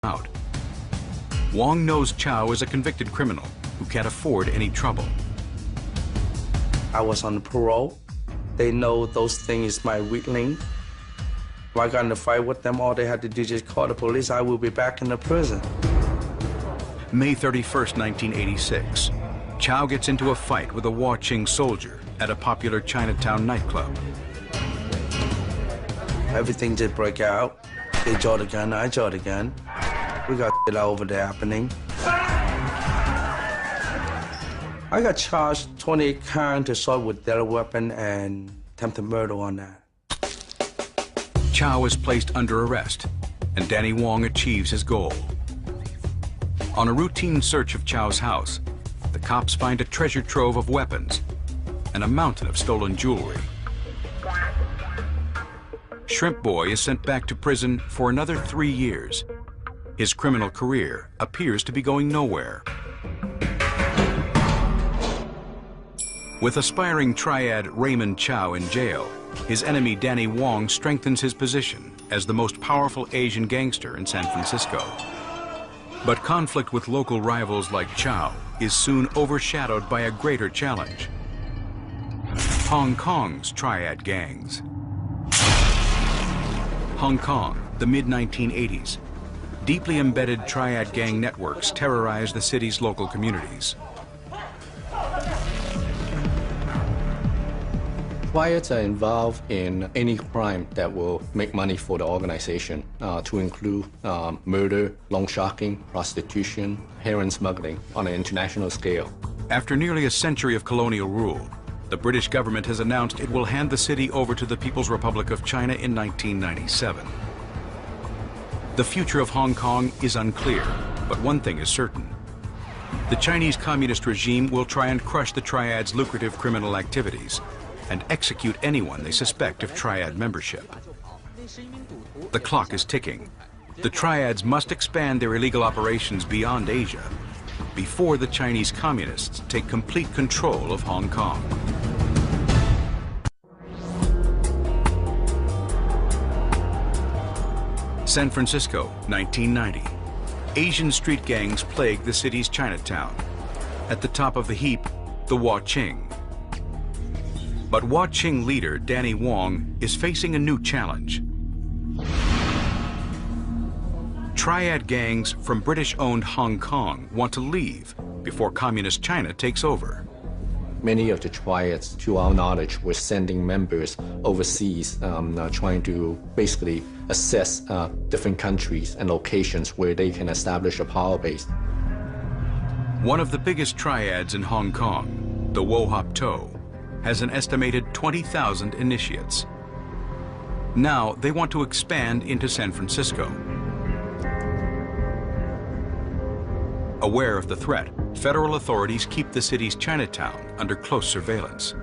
out. Wong knows Chow is a convicted criminal who can't afford any trouble. I was on parole. They know those things is my weak link. If I got in a fight with them, all they had to do is just call the police. I will be back in the prison. May 31st, 1986. Chow gets into a fight with a Huaqing soldier at a popular Chinatown nightclub. Everything just broke out. They draw the gun, I draw the gun. We got it over there happening. I got charged 28 counts assault with deadly weapon and attempted murder on that. Chow is placed under arrest, and Danny Wong achieves his goal. On a routine search of Chow's house, the cops find a treasure trove of weapons and a mountain of stolen jewelry. Shrimp Boy is sent back to prison for another 3 years. His criminal career appears to be going nowhere. With aspiring Triad Raymond Chow in jail, his enemy Danny Wong strengthens his position as the most powerful Asian gangster in San Francisco. But conflict with local rivals like Chow is soon overshadowed by a greater challenge: Hong Kong's Triad gangs. Hong Kong, the mid-1980s. Deeply embedded Triad gang networks terrorize the city's local communities. Triads are involved in any crime that will make money for the organization, to include murder, loan sharking, prostitution, heroin smuggling on an international scale. After nearly a century of colonial rule, the British government has announced it will hand the city over to the People's Republic of China in 1997. The future of Hong Kong is unclear, but one thing is certain. The Chinese Communist regime will try and crush the Triad's lucrative criminal activities and execute anyone they suspect of Triad membership. The clock is ticking. The Triads must expand their illegal operations beyond Asia before the Chinese Communists take complete control of Hong Kong. San Francisco, 1990. Asian street gangs plague the city's Chinatown. At the top of the heap, the Huaqing. But Huaqing leader Danny Wong is facing a new challenge. Triad gangs from British-owned Hong Kong want to leave before Communist China takes over. Many of the triads, to our knowledge, were sending members overseas, trying to basically assess different countries and locations where they can establish a power base. One of the biggest triads in Hong Kong, the Wo Hop To, has an estimated 20,000 initiates. Now they want to expand into San Francisco. Aware of the threat, federal authorities keep the city's Chinatown under close surveillance.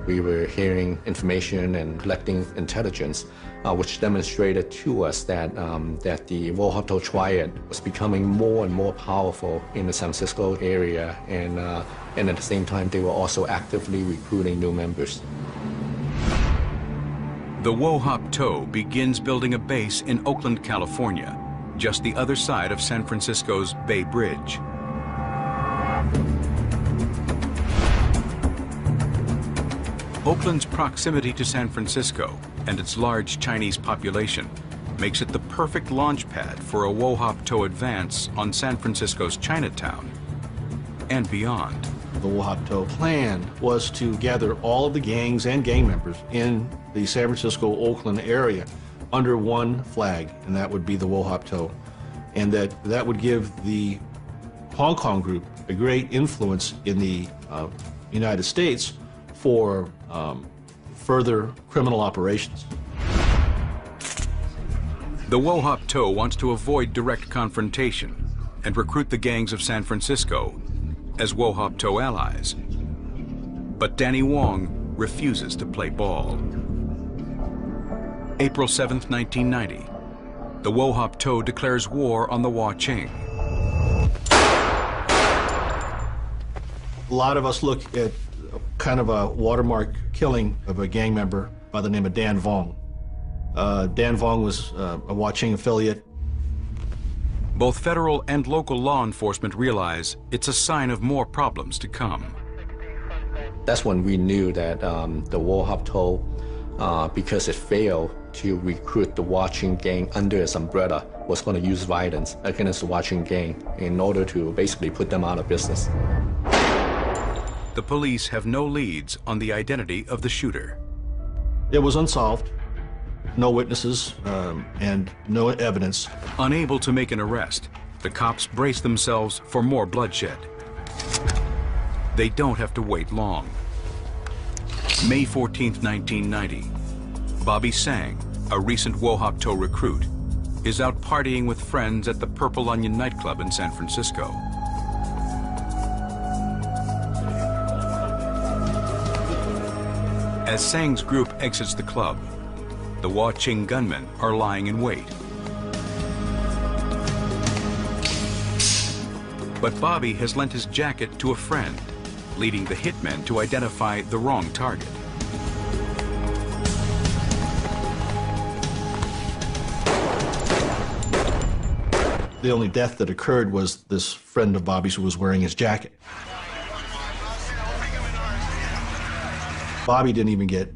We were hearing information and collecting intelligence, which demonstrated to us that the Wo Hop To Triad was becoming more and more powerful in the San Francisco area, and at the same time, they were also actively recruiting new members. The Wo Hop To begins building a base in Oakland, California, just the other side of San Francisco's Bay Bridge. Oakland's proximity to San Francisco and its large Chinese population makes it the perfect launch pad for a Wo Hop To advance on San Francisco's Chinatown and beyond. The Wo Hop To plan was to gather all of the gangs and gang members in the San Francisco-Oakland area under one flag, and that would be the Wo Hop To. And that would give the Hong Kong group a great influence in the United States for further criminal operations. The Wo Hop To wants to avoid direct confrontation and recruit the gangs of San Francisco as Wo Hop To allies. But Danny Wong refuses to play ball. April 7th, 1990. The Wo Hop To declares war on the Huaqing. A lot of us look at kind of a watermark killing of a gang member by the name of Dan Vong. Dan Vong was a Huaqing affiliate. Both federal and local law enforcement realize it's a sign of more problems to come. That's when we knew that the Wo Hop To, because it failed to recruit the watching gang under its umbrella, was going to use violence against the watching gang in order to basically put them out of business. The police have no leads on the identity of the shooter. It was unsolved, no witnesses, and no evidence. Unable to make an arrest, the cops brace themselves for more bloodshed. They don't have to wait long. May 14, 1990. Bobby Sang, a recent Wo Hop To recruit, is out partying with friends at the Purple Onion nightclub in San Francisco. As Sang's group exits the club, the Wa Ching gunmen are lying in wait. But Bobby has lent his jacket to a friend, leading the hitmen to identify the wrong target. The only death that occurred was this friend of Bobby's who was wearing his jacket. Bobby didn't even get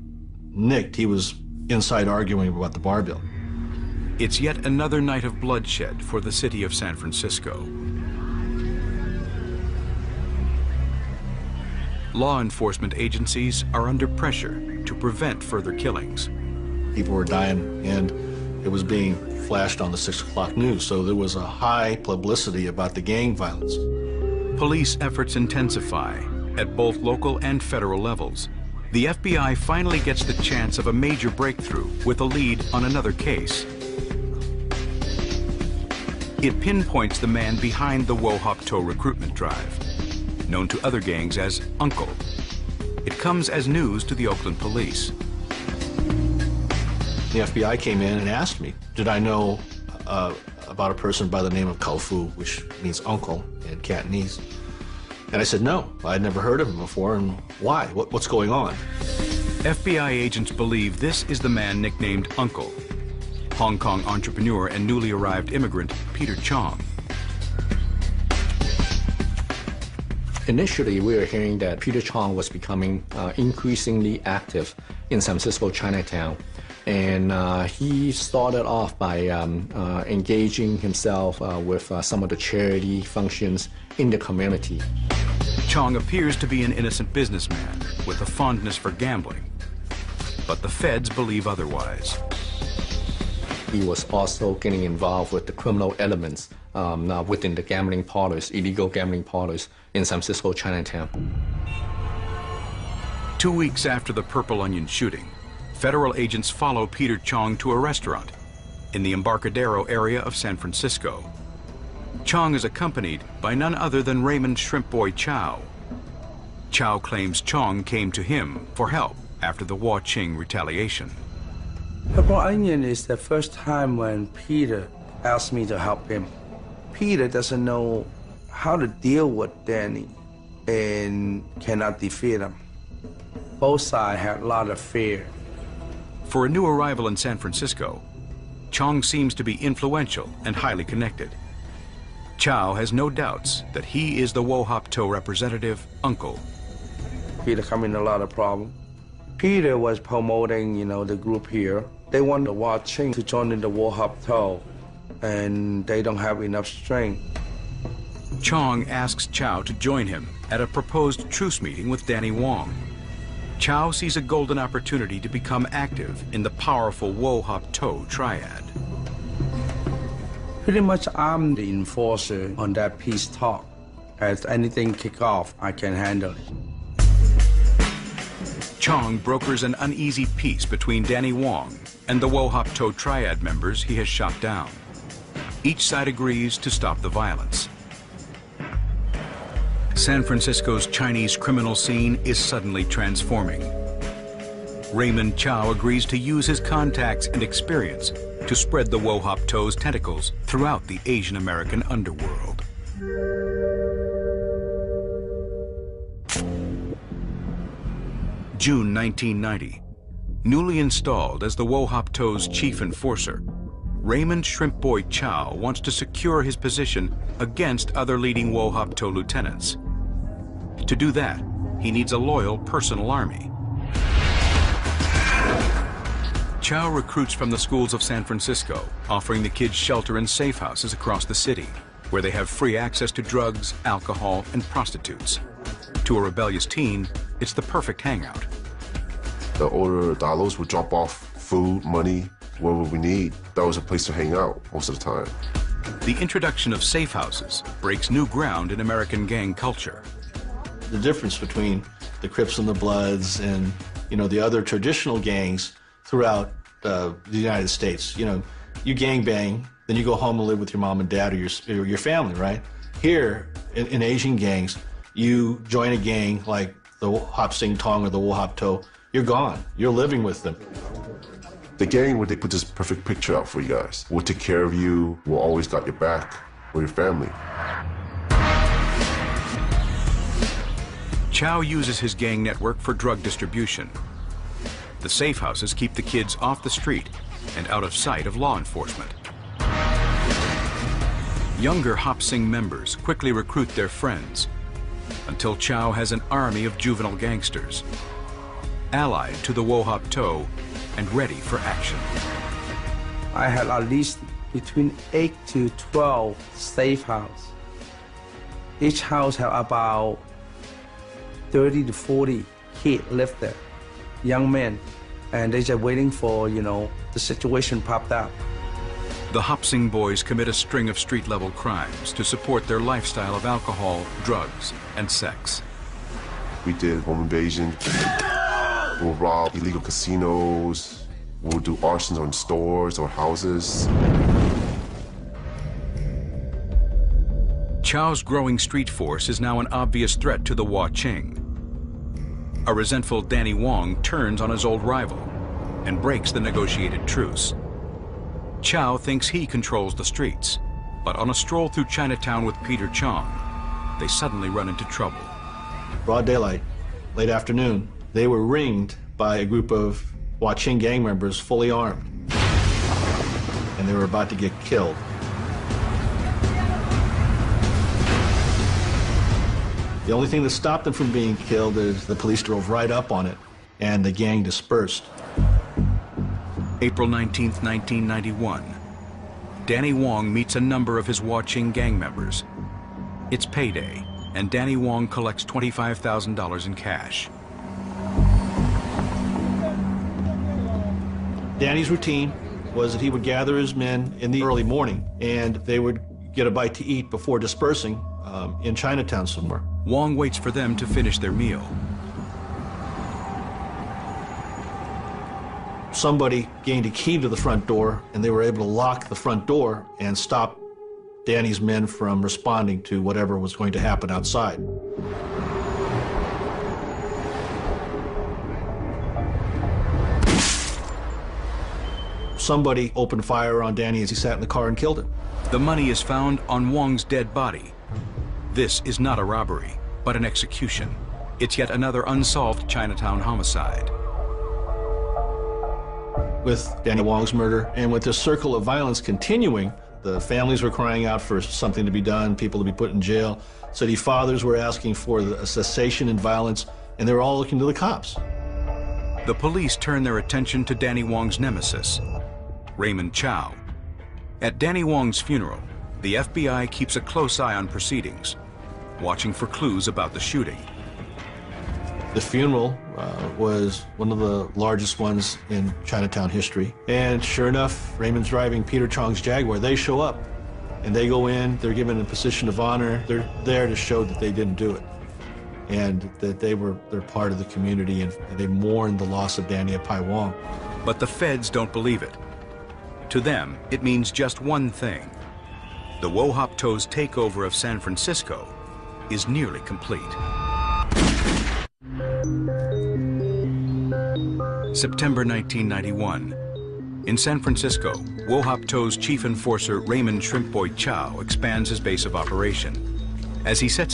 nicked. He was inside arguing about the bar bill. It's yet another night of bloodshed for the city of San Francisco. Law enforcement agencies are under pressure to prevent further killings. People were dying, and it was being flashed on the 6 o'clock news, so there was a high publicity about the gang violence. Police efforts intensify at both local and federal levels. The FBI finally gets the chance of a major breakthrough with a lead on another case. It pinpoints the man behind the Wo Hop To recruitment drive, known to other gangs as Uncle. It comes as news to the Oakland police. The FBI came in and asked me, did I know about a person by the name of Kau Fu, which means uncle in Cantonese. And I said, no, I'd never heard of him before, and why? What's going on? FBI agents believe this is the man nicknamed Uncle, Hong Kong entrepreneur and newly arrived immigrant Peter Chong. Initially, we were hearing that Peter Chong was becoming increasingly active in San Francisco Chinatown. And he started off by engaging himself with some of the charity functions in the community. Chong appears to be an innocent businessman with a fondness for gambling, but the feds believe otherwise. He was also getting involved with the criminal elements within the gambling parlors, illegal gambling parlors in San Francisco Chinatown. 2 weeks after the Purple Onion shooting, federal agents follow Peter Chong to a restaurant in the Embarcadero area of San Francisco. Chong is accompanied by none other than Raymond Shrimp Boy Chow. Chow claims Chong came to him for help after the Wa Ching retaliation. Purple Onion is the first time when Peter asked me to help him. Peter doesn't know how to deal with Danny and cannot defeat him. Both sides had a lot of fear. For a new arrival in San Francisco, Chong seems to be influential and highly connected. Chow has no doubts that he is the Wo Hop To representative, Uncle. Peter come in a lot of problems. Peter was promoting, the group here. They want the Wa Ching to join in the Wo Hop To, and they don't have enough strength. Chong asks Chow to join him at a proposed truce meeting with Danny Wong. Chow sees a golden opportunity to become active in the powerful Wo Hop To Triad. Pretty much I'm the enforcer on that peace talk. As anything kick off, I can handle it. Chong brokers an uneasy peace between Danny Wong and the Wo Hop To Triad members he has shot down. Each side agrees to stop the violence. San Francisco's Chinese criminal scene is suddenly transforming. Raymond Chow agrees to use his contacts and experience to spread the Wo Hop To's tentacles throughout the Asian American underworld. June 1990. Newly installed as the Wo Hop To's chief enforcer, Raymond Shrimp Boy Chow wants to secure his position against other leading Wo Hop To lieutenants. To do that, he needs a loyal personal army. Chow recruits from the schools of San Francisco, offering the kids shelter in safe houses across the city, where they have free access to drugs, alcohol, and prostitutes. To a rebellious teen, it's the perfect hangout. The older dollars would drop off food, money, whatever we need. That was a place to hang out most of the time. The introduction of safe houses breaks new ground in American gang culture. The difference between the Crips and the Bloods and, the other traditional gangs throughout the United States. You gangbang, then you go home and live with your mom and dad or your family, right? Here, in Asian gangs, you join a gang like the Hop Sing Tong or the Wo Hop To, you're gone. You're living with them. The gang, where they put this perfect picture out for you guys. We'll take care of you. We'll always got your back or your family. Chow uses his gang network for drug distribution. The safe houses keep the kids off the street and out of sight of law enforcement. Younger Hop Sing members quickly recruit their friends until Chow has an army of juvenile gangsters, allied to the Wo Hop To and ready for action. I had at least between 8 to 12 safe houses. Each house had about 30 to 40 kids live there, young men, and they're just waiting for, the situation popped up. The Hop Sing boys commit a string of street-level crimes to support their lifestyle of alcohol, drugs, and sex. We did home invasion. We'll rob illegal casinos. We'll do arsons on stores or houses. Chow's growing street force is now an obvious threat to the Wah Ching. A resentful Danny Wong turns on his old rival and breaks the negotiated truce. Chow thinks he controls the streets, but on a stroll through Chinatown with Peter Chong, they suddenly run into trouble. Broad daylight, late afternoon, they were ringed by a group of Wah Ching gang members fully armed, and they were about to get killed. The only thing that stopped them from being killed is the police drove right up on it, and the gang dispersed. April 19th, 1991. Danny Wong meets a number of his Wah Ching gang members. It's payday, and Danny Wong collects $25,000 in cash. Danny's routine was that he would gather his men in the early morning, and they would get a bite to eat before dispersing in Chinatown somewhere. Wong waits for them to finish their meal. Somebody gained a key to the front door, and they were able to lock the front door and stop Danny's men from responding to whatever was going to happen outside. Somebody opened fire on Danny as he sat in the car and killed him. The money is found on Wong's dead body. This is not a robbery, but an execution. It's yet another unsolved Chinatown homicide. With Danny Wong's murder and with this circle of violence continuing, the families were crying out for something to be done, people to be put in jail. City fathers were asking for a cessation in violence, and they were all looking to the cops. The police turn their attention to Danny Wong's nemesis, Raymond Chow. At Danny Wong's funeral, the FBI keeps a close eye on proceedings, watching for clues about the shooting. The funeral was one of the largest ones in Chinatown history. And sure enough, Raymond's driving Peter Chong's Jaguar. They show up, and they go in, they're given a position of honor. They're there to show that they didn't do it, and that they're part of the community, and they mourn the loss of Danny Pai Wong. But the feds don't believe it. To them, it means just one thing. The Wo Hop To's takeover of San Francisco is nearly complete. September 1991. In San Francisco, Wo Hop To's chief enforcer Raymond Shrimp Boy Chow expands his base of operation. As he sets